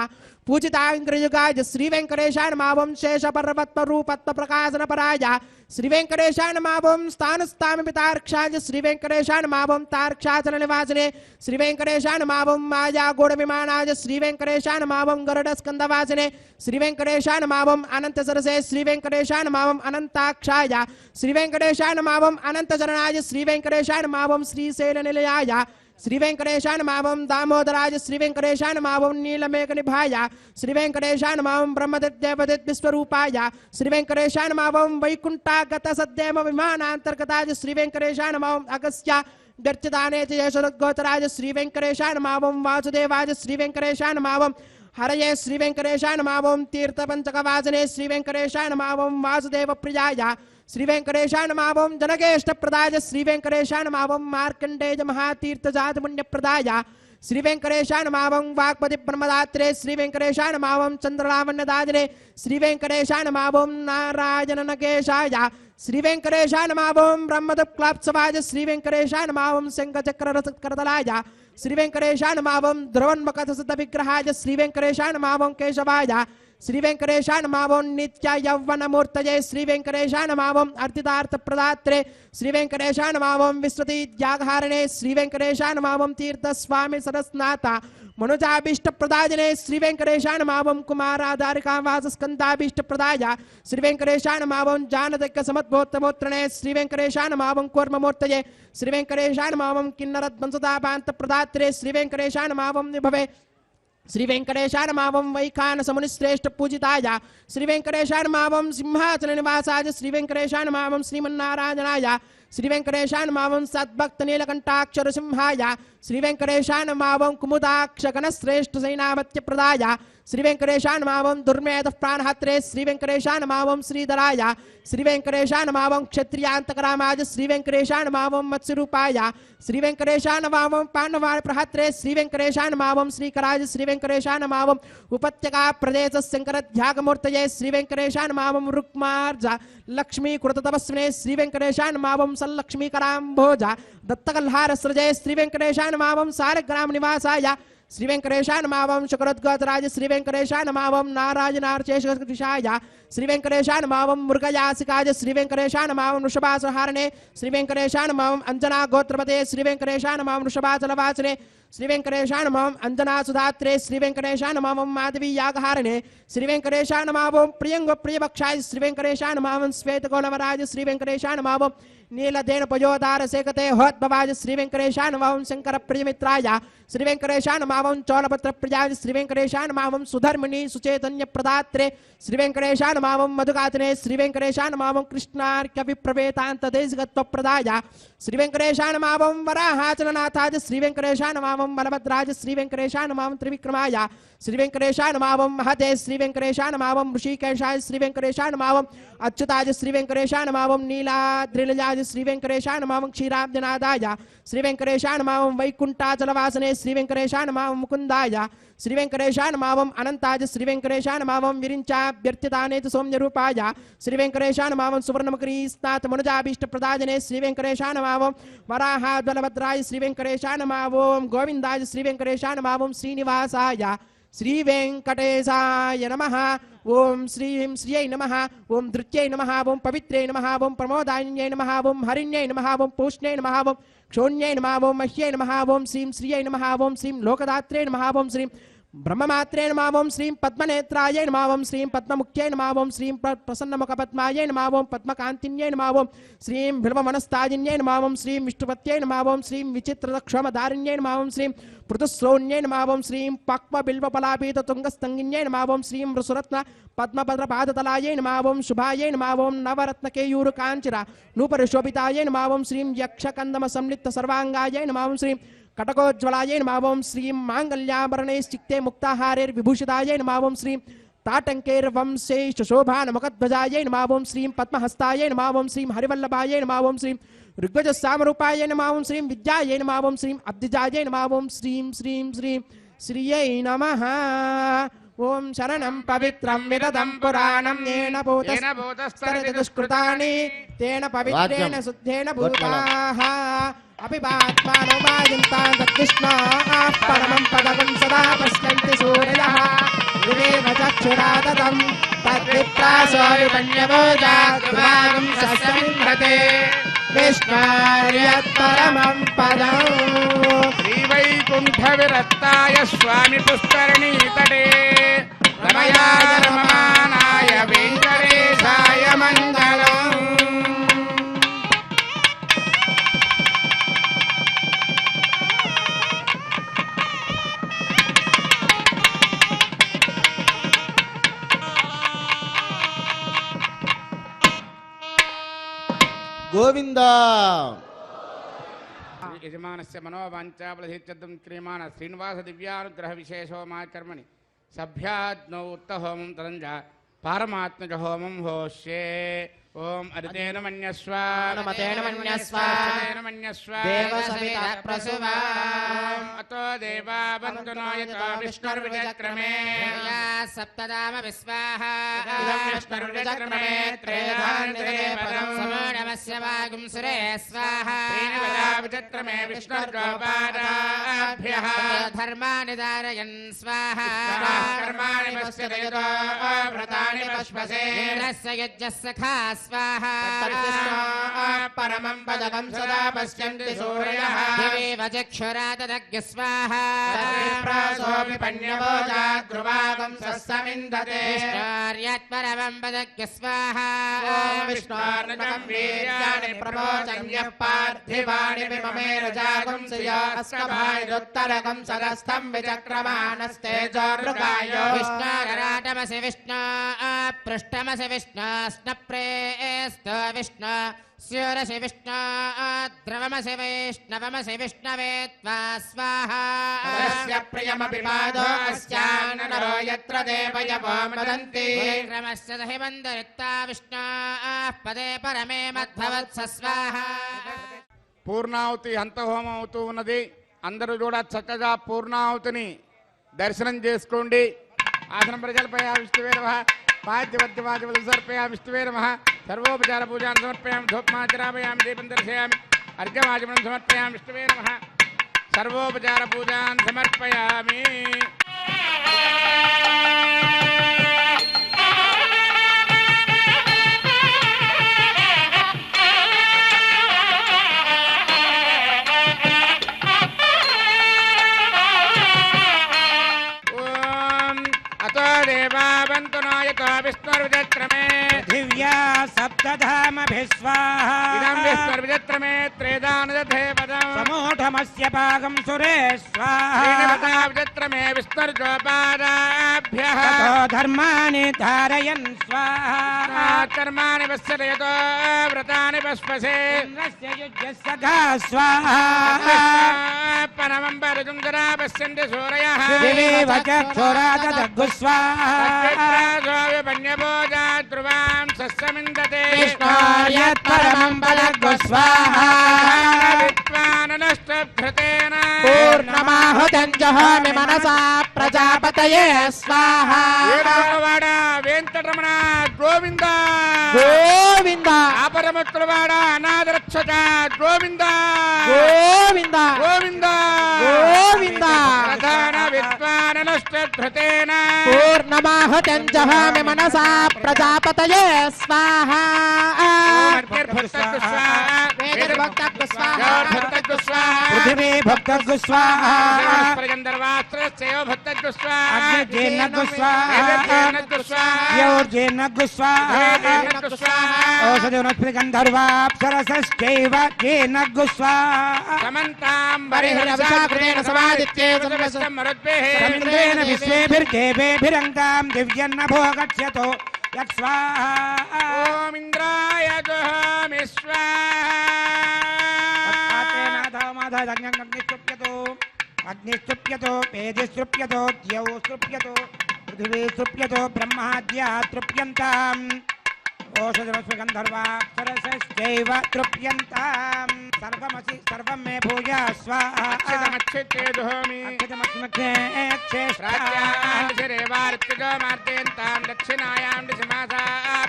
S5: పూజితాంగ్రయుగాయ శ్రీ వెంకటేశాయ నమః ఓం శేష పర్వత్మ రూపత్వ ప్రకాశన పరాయ శ్రీ వెంకటేశాయ నమః ఓం స్థానస్థామి పితార్క్షాయ శ్రీ వెంకటేశాయ నమః ఓం తార్క్షాచల నివాసినే శ్రీ వెంకటేశాయ నమః ఓం మాయా గూఢ విమానాయ శ్రీ వెంకటేశాయ నమః ఓం గరుడ స్కందవాసినే శ్రీ వెంకటేశాయ నమః ఓం అనంత సరసే శ్రీ వెంకటేశాయ నమః ఓం అనంతాక్షాయ శ్రీ వెంకటేశాయ నమః ఓం అనంత చరణాయ శ్రీ వెంకటేశాయ నమః ఓం శ్రీశైల నిలయాయ శ్రీ వెంకటేశాయ నమః ఓం దామోదరాయ శ్రీ వెంకటేశాయ నమః ఓం నీలమేఘ నిభాయ శ్రీ వెంకటేశాయ నమః ఓం బ్రహ్మదేవదేవ విశ్వరూపాయ శ్రీ వెంకటేశాయ నమః ఓం వైకుంఠాగత సద్దేమ విమానాంతర్గతాయ శ్రీ వెంకటేశాయ నమః ఓం అగస్త్య గర్చితానేతి యశోగోచరాయ శ్రీ వెంకటేశాయ నమః ఓం వాసుదేవాయ శ్రీ వెంకటేశాయ నమః ఓం హరయే శ్రీ వెంకటేశాయ నమః ఓం తీర్థపంచకవాసనే శ్రీ వెంకటేశాయ నమః ఓం వాసుదేవ ప్రియాయ శ్రీ వెంకటేశాయ నమః ఓం జనకేష్టప్రదాయ శ్రీ వెంకటేశాయ నమః ఓం మార్కండేయ మహాతీర్థజాత పుణ్యప్రదాయ శ్రీ వెంకటేశాయ నమః ఓం వాగ్పతి బ్రహ్మదాత్రే శ్రీ వెంకటేశాయ నమః ఓం చంద్రలావణ్యదాదినే శ్రీ వెంకటేశాయ నమః ఓం నారాయణ నకేశాయ श्री वेंकटेशाय नमः ओम ब्रह्मदक्लाप्सवाज श्री वेंकटेशाय नमः ओम शंखचक्ररथकरतलाय श्री वेंकटेशाय नमः ओम ध्रुवन्मकथसिद्ध विग्रहाय श्री वेंकटेशाय नमः ओम केशवाय श्री वेंकटेशाय नमः ओम नित्य यौवन मूर्तये श्री वेंकटेशाय नमः ओम अर्थितार्थ प्रदात्रे श्री वेंकटेशाय नमः ओम विस्तृति ज्ञागहारिणे श्री वेंकटेशाय नमः ओम तीर्थ स्वामी सरस्नाथा मनुजाभीष्ट प्रदायने श्री वेंकटेशाय नमः ओम कुमाराधारिकावास स्कंदाभीष्ट प्रदाय श्री वेंकटेशाय नमः ओम जानदक्क समद्भोत्रमोत्रणे श्री वेंकटेशाय नमः ओम कूर्ममूर्तये श्री वेंकटेशाय नमः ओम किन्नरद्वंसदापान्त प्रदात्रे श्री वेंकटेशाय नमः ओम निभवे श्री वेंकटेशाय नमः ओम वैखानस मुनिश्रेष्ठ पूजिताय श्री वेंकटेशाय नमः ओम सिंहासन निवासाय श्री वेंकटेशाय नमः ओम श्रीमन्नारायणाय श्री वेंकटेशाय नमः ओम सद्भक्त नीलकंठाक्षर सिंहाय श्री वेंकटेशाय नमः ओम कुमुदाक्ष गणश्रेष्ठ सेनापत्य प्रदाय श्री वेंकटेशाय नमः ओम दुर्मेध प्राणहत्रे श्री वेंकटेशाय नमः ओम श्रीधराय श्री वेंकटेशाय नमः ओम क्षत्रियांतकरामाय श्री वेंकटेशाय नमः ओम मत्स्यरूपाय श्री वेंकटेशाय नमः ओम पांडवाय प्रहत्रे श्री वेंकटेशाय नमः ओम श्रीकराय श्री वेंकटेशाय नमः ओम उपत्यका प्रदेश शंकरध्यागमूर्तये श्री वेंकटेशाय नमः ओम रुक्मार्ज लक्ष्मी कृततपस्विने श्री वेंकटेशाय नमः ओम सल्लक्ष्मीकराम्भोज दत्तकल्हार सृजये श्री वेंकटेशाय नमः ओम सारग्राम निवासाय श्री वेंकटेशाय नमः ओम शुक्रद्गोतराज श्री वेंकटेशाय नमः ओम नारायणार्चेशकृतिशाय श्री वेंकटेशाय नमः ओम मृगयासिकाय श्री वेंकटेशाय नमः ओम वृषभासुहारणे श्री वेंकटेशाय नमः ओम अंजना गोत्रपते श्री वेंकटेशाय नमः ओम वृषभाचलवासने श्री वेंकटेशाय नमः ओम अंजना सुधात्रे श्री वेंकटेशाय नमः ओम माधवी यागहारणे श्री वेंकटेशाय नमः ओम प्रियंग प्रियभक्षाय श्री वेंकटेशाय नमः ओम श्वेतगोलवराज श्री वेंकटेशाय नमः ओम नीलदेन पयोदार सेकते होद्भवाज श्री वेंकटेशाय नमः ओम शंकर प्रियमित्राय श्री वेंकटेशाय नमः ओम चौलपत्र प्रियाय श्री वेंकटेशाय नमः ओम सुधर्मिणी सुचैतन्य प्रदात्रे श्री वेंकटेशाय नमः ओम मधुगातने श्री वेंकटेशाय नमः ओम कृष्णार्क्य विप्रवेतांत देशगत्व प्रदाय श्री वेंकटेशाय नमः ओम वराहाचलनाथाय श्री वेंकटेशाय नमः ओम बलभद्राज श्री वेंकटेशाय नमः ओम त्रिविक्रमाय श्री वेंकटेशाय नमः ओम महते श्री वेंकटेशाय नमः ओम ऋषिकेशाय श्री वेंकटेशाय नमः ओम अच्युताय श्री वेंकटेशाय नमः ओम नीलाद्रिलजाय श्री वेंकटेशाय नमः ओम क्षीराब्जनादाय श्री वेंकटेशाय नमः ओम वैकुंठाचलवासने श्री वेंकटेशाय नमः ओम मुकुंदाय श्री वेंकटेशाय नमः ओम अनंताय श्री वेंकटेशाय नमः ओम विरिंचाभ्यर्थितानेतु सौम्यरूपाय श्री वेंकटेशाय नमः ओम सुवर्णमकरीस्नाथ मनुजाभीष्ट प्रदायने श्री वेंकटेशाय नमः ओम वराहाद्बलभद्राय श्री वेंकटेशाय नमः ओम गोविंदाय श्री वेंकटेशाय नमः ओम श्रीनिवासाय श्री वेंकटेशाय नमः ओम श्रीं श्रियै नमः ओम धृत्यै नमः ओम पवित्रै नमः ओम प्रमोदान्यै नमः ओम हरिण्यै नमः ओम पूष्ण्यै नमः ओम क्षोण्यै नमः ओम मह्यै नमः ओम श्रीं श्रियै नमः ओम श्रीं लोकदात्रे नमः ओम श्रीं ब्रह्ममात्रे नमः ओम श्रीं पद्मनेत्राय नमः ओम श्रीं पद्ममुख्यै नमः ओम श्रीं प्रसन्नमुखपद्मायै नमः ओम पद्मकान्तिन्यै नमः ओम श्रीं बिल्वमनस्ताजिन्यै नमः ओम श्रीं विष्णुपत्यै नमः ओम श्रीं विचित्रक्षमधारिण्यै नमः ओम श्रीं पृथुश्रोण्यै नमः ओम श्रीं पक्वबिल्वपलापीततुङ्गस्तङ्गिन्यै नमः ओम श्रीं वृषरत्न पद्मभद्रपादतलायै नमः ओम शुभायै नमः ओम नवरत्नकेयूरकाञ्चिरा नूपरशोभितायै नमः ओम श्रीं यक्षकन्दमसंलिप्त सर्वाङ्गायै नमः ओम श्रीं कटकोज्ज्वलायै नमः ओम श्रीं माङ्गल्याभरणैश्चित्ते मुक्ताहारैर्विभूषितायै नमः ओम श्रीं ताटङ्कैर्वंशैश्शोभानमुखध्वजायै नमः ओम श्रीं पद्महस्तायै नमः ओम श्रीं हरिवल्लभायै नमः ओम श्रीं ऋग्वजसामरूपायै नमः ओम श्रीं विद्यायै नमः ओम श्रीं अब्धिजायै नमः ओम श्रीं श्रीं श्रीं श्रियै नमः ओम शरणं पवित्रं विरदं पुराणं येन भूतस्तरति दुष्कृतानि तेन पवित्रेण शुद्धेन भूताः अपिबात्मानो मायन्तां तत्कृष्णाः परमं पदं सदा पश्यन्ति सूर्यः विवेक चक्षुरादतं तद्विप्रासो विपण्यवोजाद्वागं सस्यमिन्द्रते विष्णार्यत्परमं पदम्
S3: श्रीवैकुण्ठविरक्ताय स्वामी पुष्करणी तटे रमयाय रममानाय वेङ्कटेशाय मङ्गलम्
S6: गोविंद
S3: यजमानस्य मनोवाञ्छाफलसिद्ध्यर्थं क्रियमाण श्रीनिवास दिव्यानुग्रह विशेषोमाचर्मणि सभ्याज्ञौ उत्तहोमं तदञ्ज पारमात्मज होमं होष्ये ఓం అరితేన మన్యస్వ
S5: అనుమతేన మన్యస్వ
S3: అరితేన మన్యస్వ
S5: దేవసవిత ప్రసువా
S3: అతో దేవా వందనో యతో విష్ణుర్విచక్రమే
S1: సప్తదామ విశ్వాహ
S5: ఇదం విష్ణుర్విచక్రమే త్రేధాన్యతే పదం
S1: సమోఢమస్య వాగుం సురే స్వాహ
S3: విచక్రమే విష్ణుర్గోపాదాభ్యః
S1: ధర్మాని ధారయన్ స్వాహ
S3: కర్మాణి పశ్యతో వ్రతాని పశ్వసే
S1: ఇంద్రస్య యజ్ఞ సఖా స్వాహ
S5: పరమం పదకం సదా పశ్యంతి సూర్యః
S1: దేవేవ చక్షురాతదగ్య స్వాహ
S5: ప్రాసోమి పన్యవోజాద్రువాగం సస్సమిందతే
S1: విష్ణోర్యత్పరమం పదగ్య స్వాహ
S5: ఓం విష్ణోర్నకం వీర్యాణి ప్రమోచన్యః పార్థివాణి విమమేరజాగం శ్రియాస్కభాయురుత్తరకం సరస్థం విచక్రమాణస్తేజోర్గాయో
S1: విష్ణోరరాటమసి విష్ణో పృష్టమసి విష్ణో స్నప్రేస్తో విష్ణో స్యూరసి విష్ణో ద్రవమసి వైష్ణవమసి విష్ణవే త్వా స్వాహా
S5: తస్య ప్రియమపి పాదో అస్యాననరో యత్ర దేవయవో మదంతి
S1: క్రమస్య దహి మందరిత్తా విష్ణో పదే పరమే మద్భవత్స స్వాహా
S3: పూర్ణాహుతి హంతహోమం అవుతూ ఉన్నది. అందరూ కూడా చక్కగా పూర్ణాహుతిని దర్శనం చేసుకోండి. ఆసనం ప్రజలపై విష్ణువే నమః పాద్యవద్యవాద్యవలు సమర్పయామి విష్ణువే నమః సర్వోపచార పూజాన్ని సమర్పయామి ధూపమాచరామయామి దీపం దర్శయామి అర్ఘ్యమాచమనం సమర్పయామి విష్ణువే నమః సర్వోపచార పూజాన్ని సమర్పయామి. విష్ణుర్విచక్రమే
S6: దివ్యా సప్తధామభిస్వాహా
S3: ఇదం విష్ణుర్విచక్రమే త్రేదానుదధే పదం
S6: సమూఢమస్య పాగం సురేశ్వాహా
S3: విచక్రమే విష్ణుర్గోపాదాభ్యః
S6: తతో ధర్మాని ధారయన్ స్వాహా
S3: కర్మాణి పశ్యతో వ్రతాని పశ్వసే
S6: ఇంద్రస్య యుజ్యస్య ఘా స్వాహా
S3: పరమం పరిజుంగరా పశ్యంతి సూరయః
S6: దివేవ చక్షురాతదగ్గు స్వాహా
S3: పన్యభోజా ధ్రువాం సస్సమిందతే
S6: విష్ణోర్యత్పరమం పదగ్గు స్వాహా
S3: విద్వాననష్టభృతేన
S5: పూర్ణమాహుతం జహామి మనసా ప్రజాపతయే స్వాహా
S3: ఏడవవాడ వెంకటరమణ గోవింద
S5: గోవింద
S3: ఆపరమత్రువాడ అనాథరక్షక గోవింద
S5: గోవింద
S3: గోవింద
S5: గోవింద
S3: ప్రధాన విద్వాననష్టభృతేన
S5: పూర్ణమాహుతం జహామి మనసా ప్రజాపతయే స్వాహా వేదభక్తకు స్వాహా
S6: పృథివీ భక్తగ్గు స్వాహా అగ్నిజేనగ్గు స్వాహా యోర్జేనగ్గు స్వాహా ఓషధి గంధర్వాప్సరసశ్చైవ జేనగ్గు స్వాహా
S5: పరిహరవిషాకృతేన సమాదిత్యే
S6: రవీంద్రేణ విశ్వేభిర్దేవేభిరంగాం దివ్యన్నభో గచ్చతో యక్స్వాహా
S3: ఓం ఇంద్రాయ జహామి
S6: అగ్నిస్తృప్యతో పేదిస్తృప్యతో ద్యౌ స్తృప్యతో పృథివీ స్తృప్యతో బ్రహ్మాద్యా తృప్యంతాం ఓషధరస్వగంధర్వాప్సరసశ్చైవ తృప్యంతాం సర్వమసి సర్వం మే భూయా స్వాహా
S3: అక్షతమక్షితేజోమి ప్రాజ్ఞాండిశిరేవార్తిజోమార్తయంతాం దక్షిణాయాం దిశమాసా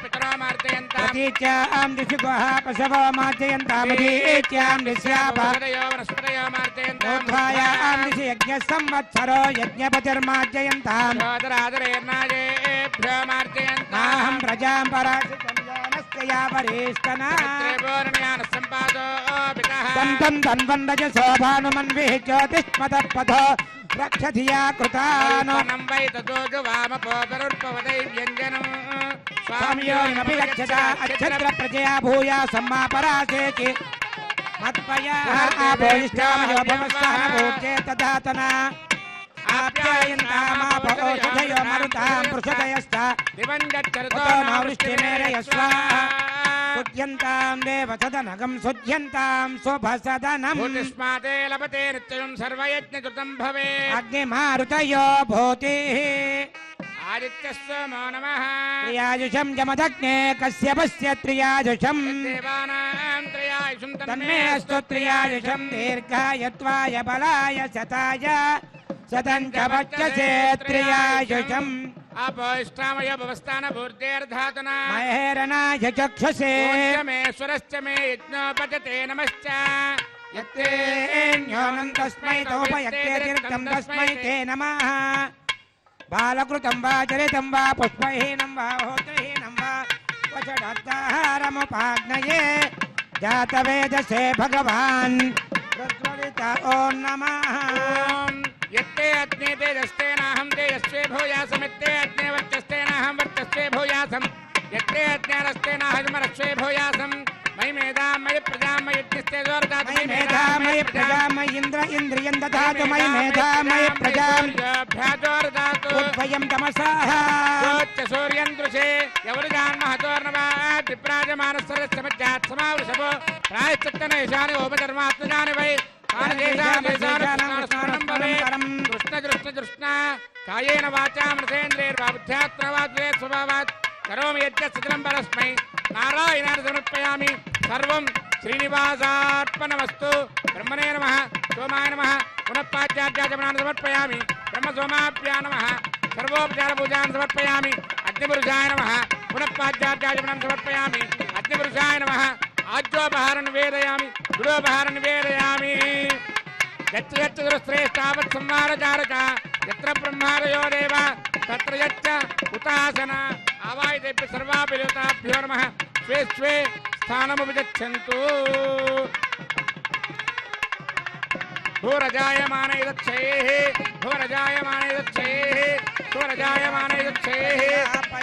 S3: పితరో మార్తయంతాం
S6: ప్రతీచ్యాం దిశి గుహ పశవో మార్జయంతామధీచ్యాం దిశ్యాప
S3: వనస్పతయో వనస్పతయో మార్తయంతాం
S6: ఊర్ధ్వాయాం దిశి యజ్ఞ సంవత్సరో యజ్ఞపతిర్మార్జయంతాం
S3: సోదరాదరేర్నాజేభ్యో మార్తయంతాం
S6: నాహం ప్రజాం పరాశితం జానస్య యావరేష్టనా
S3: త్రిభువనజ్ఞాన సంపాదో పితః
S6: తంతం తన్వందజ శోభానుమన్విః జ్యోతిష్మతపథో రక్షధియా కృతానో
S3: నం వై తదోజు వామపోపరుర్పవదై వ్యంజనం
S6: స్వామియోనిమపి గచ్చత అచ్చత్ర ప్రజయా భూయా సమ్మాపరాసేకి మత్పయా ఆపోయిష్టామయో భవస్సహన భూత్యే తదాతనా ఆప్యాయంతామాపౌషధయో మరుతాం పృషదయశ్చ
S3: దివంగచ్చరితో
S6: ఉతో నావృష్టిమేరయ స్వాహా సుధ్యంతాం దేవసదనగం సుధ్యంతాం శుభసదనం
S3: భూతిష్మాతే లభతే నిత్యం సర్వయజ్ఞకృతం భవే
S6: అగ్నిమారుతయో భూతి
S3: आदित्यस्वमो नमः
S6: त्रियाजुषं जमदग्ने कश्यपस्य त्रियाजुषं
S3: देवानां त्रयायुषं
S6: तन्मे अस्तु त्रियाजुषं दीर्घायत्वाय बलाय शताय शतं च वच्यसे त्रियाजुषम्
S3: अपोष्टामय भवस्थान भूर्देर्धातना
S6: महेरणाय चक्षुषे
S3: मेश्वरश्च मे यज्ञोपजते नमश्च
S6: यत्तेऽन्योनं तस्मै तोपयत्तेतीर्थं तस्मै ते नमः बालकृतं वा चरितं वा पुष्पहीनं वा होत्रहीनं वा क्वचिदत्ताहारमुपाग्नये जातवेदसे भगवान् ऋत्वरित ॐ नमः
S3: यत्ते अग्ने तेजस्तेनाहं तेजस्वे भूयासमित्ते अग्ने वर्चस्तेनाहं वर्चस्वे भूयासं यत्ते अज्ञानस्तेनाहमरस्वे भूयासं मयि मेधां मयि प्रजां मयि यज्ञस्ते जोर्दातु
S6: मयि मेधा मयि प्रजा मयि इन्द्र इन्द्रियं ददातु मयि मेधा मयि प्रजां
S3: भ्याजोर्दातु
S6: उद्वयं तमसः
S3: योच्च सूर्यं दृशे यवरुजान् महतोर्नवात् विप्राजमानस्सरस्य मज्जात् समावृषभो प्रायश्चित्तनेशानि ओपधर्मात्मजानि वै कृष्ण कायेन वाचा मृतेन्द्रियैर्वाबुद्ध्यात्मवाद्वे स्वभावात् करोमि यज्ञसचलं परस्मै नारायणाय समर्पयामि सर्वं श्रीनिवासार्पणमस्तु ब्रह्मणे नमः सोमाय नमः पुनः पाद्यार्घ्याचमनान् समर्पयामि ब्रह्मसोमाभ्यां नमः सर्वोपचारपूजान् समर्पयामि अग्निपुरुषाय नमः पुनः पाद्यार्घ्याचमनान् समर्पयामि अग्निपुरुषाय नमः आज्योपहारं निवेदयामि गुडोपहारं निवेदयामि यत्र यत्र दुरश्रेष्ठावत् संहारचारक यत्र ब्रह्मादयो देव तत्र यच्च उतासन आवाहितेभ्यः सर्वाभ्यो देवताभ्यो नमः स्वे स्वे स्थानमुपगच्छन्तु भूरजायमाने यच्छेः भूरजायमाने यच्छेः भूरजायमाने यच्छेः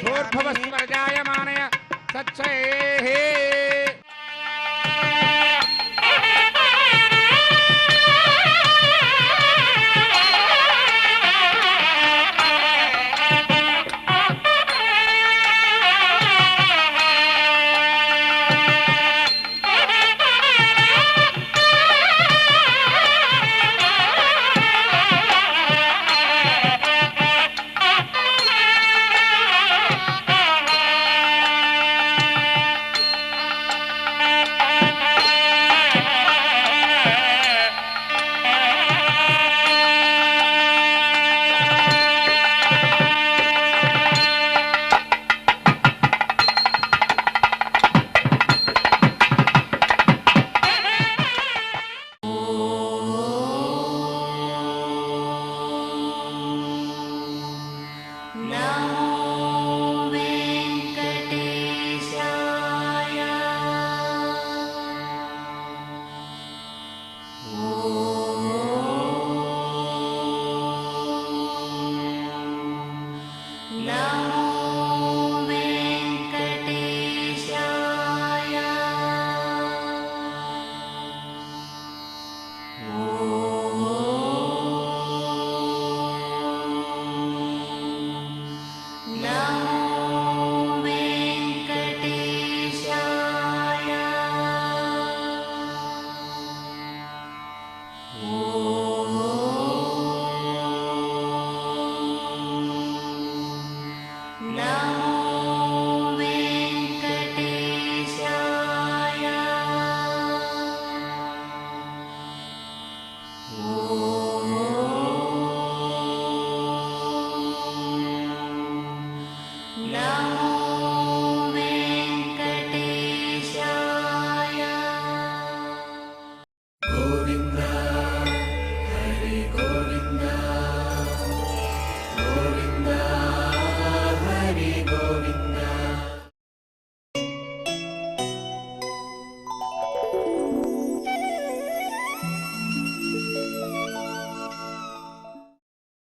S3: भूर्भुवस्वरजायमानय सच्छेः